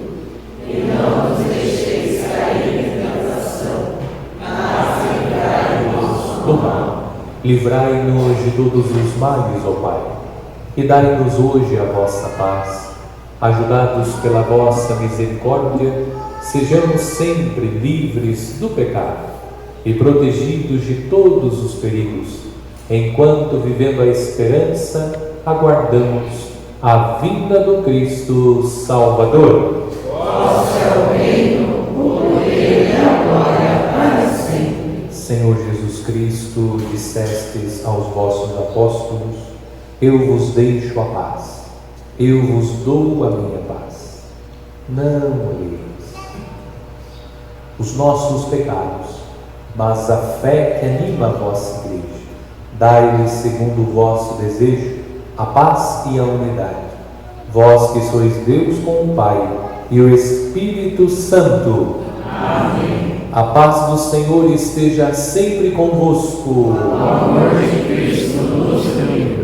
E não nos deixeis cair em tentação, mas livrai-nos do mal. Livrai-nos de todos os males, ó Pai, e dai-nos hoje a vossa paz. Ajudados pela vossa misericórdia, sejamos sempre livres do pecado e protegidos de todos os perigos, enquanto, vivendo a esperança, aguardamos a vinda do Cristo Salvador. Vosso é o reino, o poder e a glória para sempre. Senhor Jesus Cristo, dissestes aos vossos apóstolos: eu vos deixo a paz, eu vos dou a minha paz. Não olheis os nossos pecados, mas a fé que anima a vossa Igreja. Dai-lhes, segundo o vosso desejo, a paz e a unidade. Vós que sois Deus com o Pai e o Espírito Santo. Amém. A paz do Senhor esteja sempre convosco. O amor de Cristo nos uniu.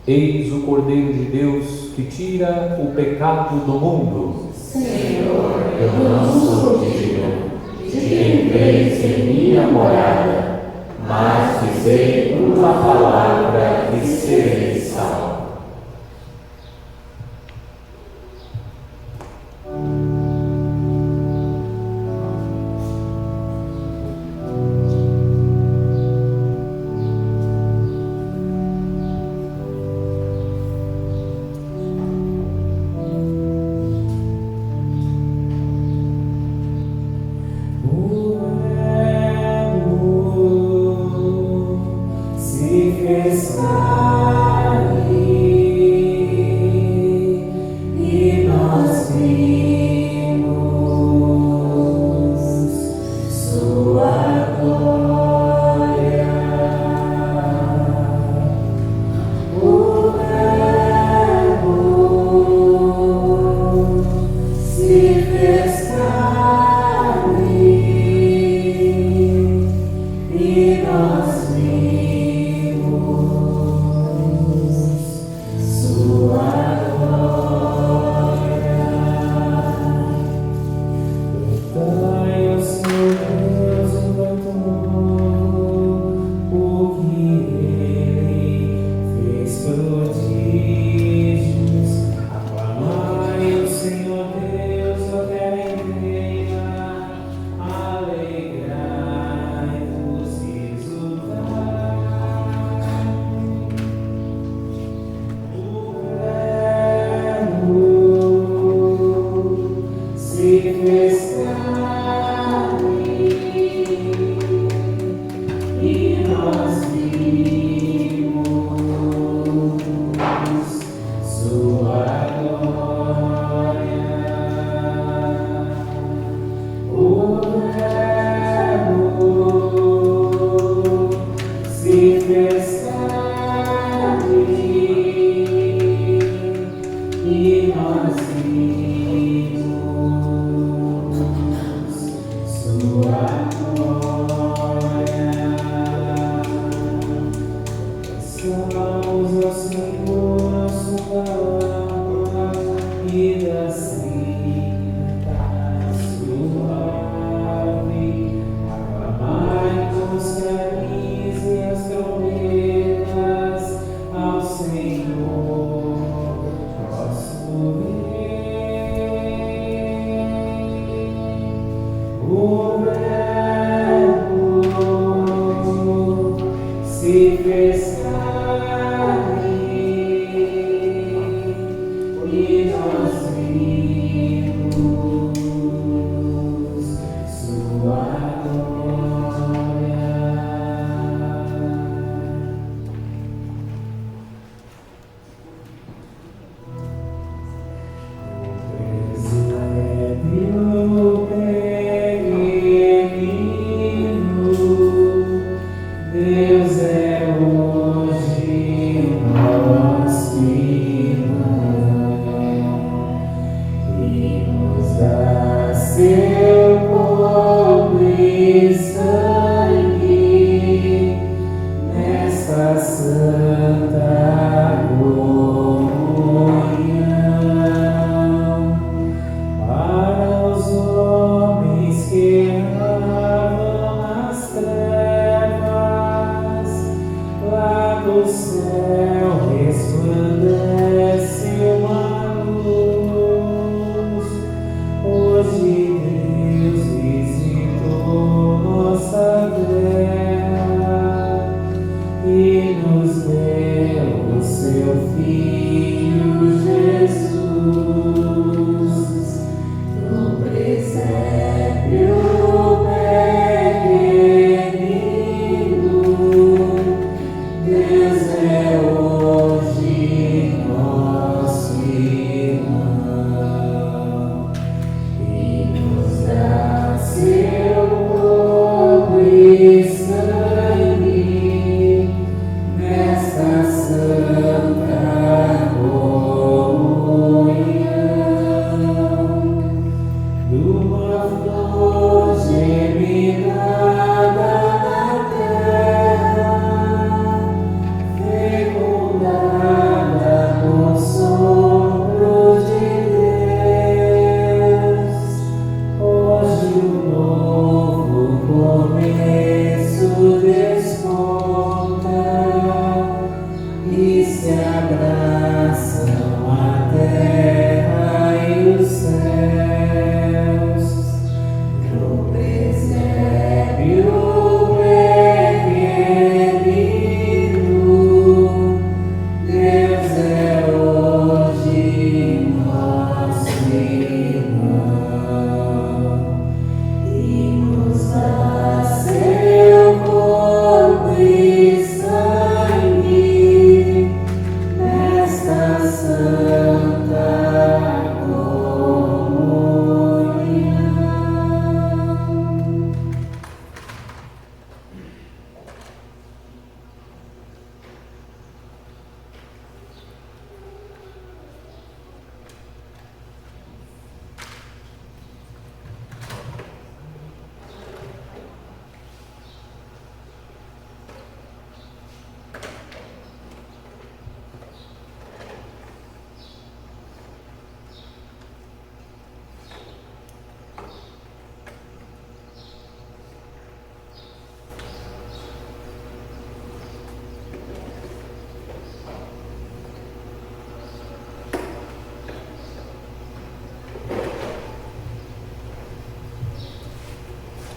Eis o Cordeiro de Deus que tira o pecado do mundo. Senhor, eu não sou digno de entreis em minha morada, mas dizei uma palavra e serei salvo. Se fez carne.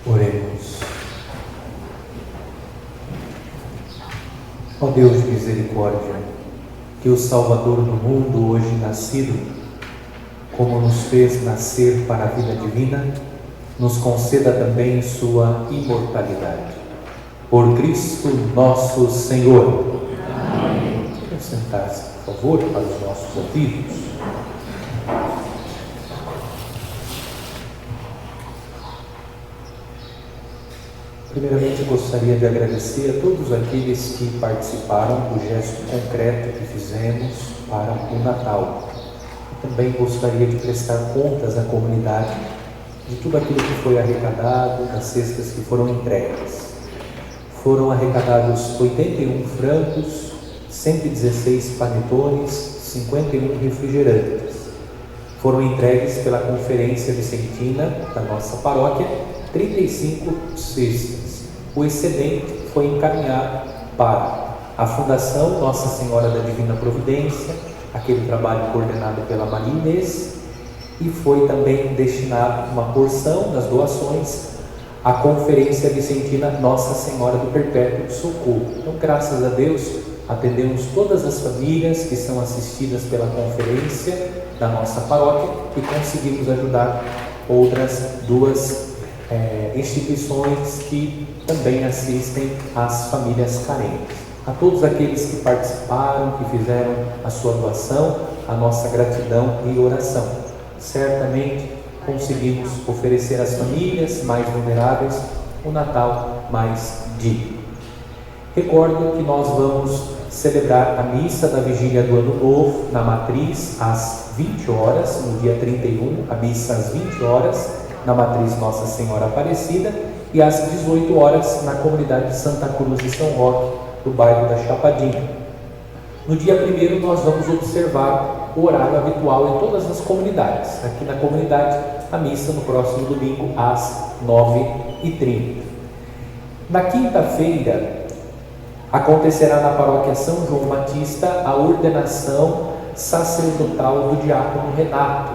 Oremos. Ó Deus de misericórdia, que o Salvador do mundo, hoje nascido, como nos fez nascer para a vida divina, nos conceda também sua imortalidade. Por Cristo nosso Senhor. Amém. Vamos sentar-se, por favor, para os nossos ouvidos. Primeiramente, gostaria de agradecer a todos aqueles que participaram do gesto concreto que fizemos para o Natal. Também gostaria de prestar contas à comunidade de tudo aquilo que foi arrecadado, das cestas que foram entregues. Foram arrecadados 81 francos, 116 panetones, 51 refrigerantes. Foram entregues pela Conferência Vicentina da nossa paróquia 35 cestas. O excedente foi encaminhado para a Fundação Nossa Senhora da Divina Providência, aquele trabalho coordenado pela Maria Inês, e foi também destinado uma porção das doações à Conferência Vicentina Nossa Senhora do Perpétuo Socorro. Então, graças a Deus, atendemos todas as famílias que são assistidas pela conferência da nossa paróquia e conseguimos ajudar outras duas instituições que também assistem às famílias carentes. A todos aqueles que participaram, que fizeram a sua doação, a nossa gratidão e oração. Certamente conseguimos oferecer às famílias mais vulneráveis um Natal mais digno. Recordo que nós vamos celebrar a missa da vigília do Ano Novo na Matriz às 20 horas, no dia 31, a missa às 20 horas, na Matriz Nossa Senhora Aparecida, e às 18 horas na comunidade de Santa Cruz de São Roque, do bairro da Chapadinha. No dia 1º nós vamos observar o horário habitual em todas as comunidades. Aqui na comunidade, a missa no próximo domingo às 9h30. Na quinta-feira, acontecerá na paróquia São João Batista a ordenação sacerdotal do diácono Renato.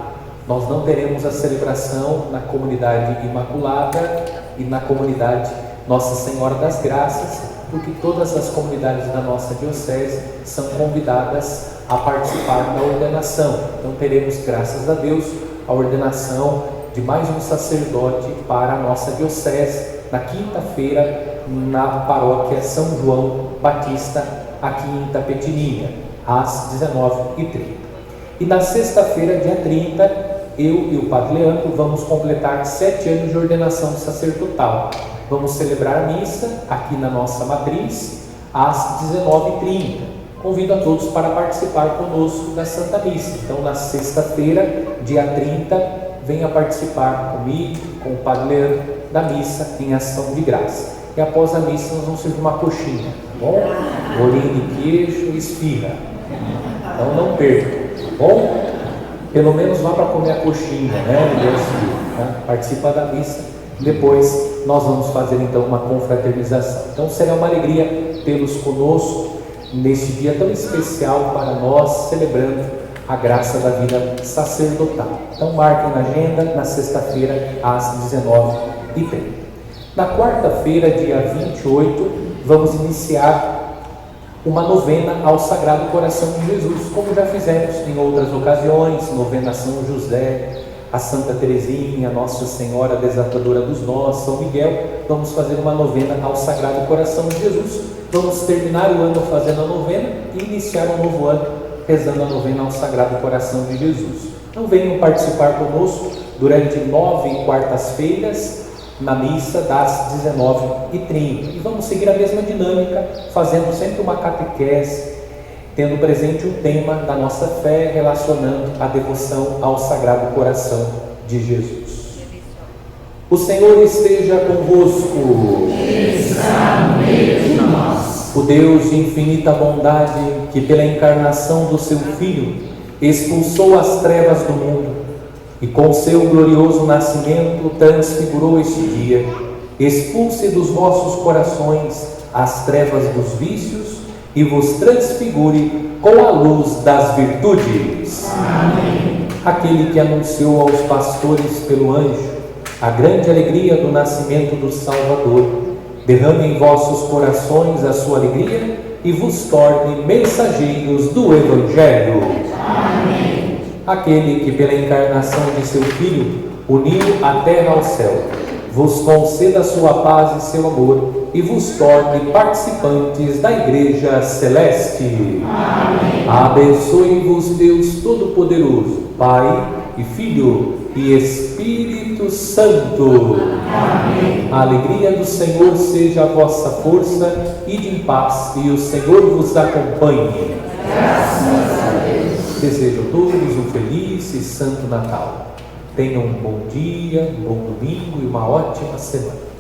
Nós não teremos a celebração na comunidade Imaculada e na comunidade Nossa Senhora das Graças, porque todas as comunidades da nossa diocese são convidadas a participar da ordenação. Então teremos, graças a Deus, a ordenação de mais um sacerdote para a nossa diocese, na quinta-feira, na paróquia São João Batista, aqui em Itapetininga, às 19h30. E na sexta-feira, dia 30, eu e o Padre Leandro vamos completar 7 anos de ordenação sacerdotal. Vamos celebrar a missa aqui na nossa matriz, às 19h30. Convido a todos para participar conosco da Santa Missa. Então, na sexta-feira, dia 30, venha participar comigo, com o Padre Leandro, da missa em ação de graça. E após a missa nós vamos servir uma coxinha, tá bom? Bolinho de queijo e esfirra. Então não perca, tá bom? Pelo menos vá para comer a coxinha, né? Deus, tá? Participa da missa. Depois nós vamos fazer então uma confraternização. Então será uma alegria tê-los conosco neste dia tão especial para nós, celebrando a graça da vida sacerdotal. Então marquem na agenda, na sexta-feira, às 19h30. Na quarta-feira, dia 28, vamos iniciar uma novena ao Sagrado Coração de Jesus, como já fizemos em outras ocasiões, novena a São José, a Santa Teresinha, Nossa Senhora Desatadora dos Nós, São Miguel. Vamos fazer uma novena ao Sagrado Coração de Jesus. Vamos terminar o ano fazendo a novena e iniciar um novo ano rezando a novena ao Sagrado Coração de Jesus. Então venham participar conosco durante 9 quartas-feiras na missa das 19h30. E vamos seguir a mesma dinâmica, fazendo sempre uma catequese, tendo presente o tema da nossa fé, relacionando a devoção ao Sagrado Coração de Jesus. O Senhor esteja convosco. Está no meio de nós. O Deus de infinita bondade, que pela encarnação do seu Filho expulsou as trevas do mundo e com seu glorioso nascimento transfigurou este dia, expulse dos vossos corações as trevas dos vícios e vos transfigure com a luz das virtudes. Amém. Aquele que anunciou aos pastores pelo anjo a grande alegria do nascimento do Salvador, derrame em vossos corações a sua alegria e vos torne mensageiros do Evangelho. Amém. Aquele que pela encarnação de seu Filho uniu a terra ao céu, vos conceda sua paz e seu amor e vos torne participantes da Igreja Celeste. Amém. Abençoe-vos Deus Todo-Poderoso, Pai e Filho e Espírito Santo. Amém. A alegria do Senhor seja a vossa força, ide em paz e o Senhor vos acompanhe. Graças a Deus. Desejo a todos um feliz e santo Natal. Tenham um bom dia, um bom domingo e uma ótima semana.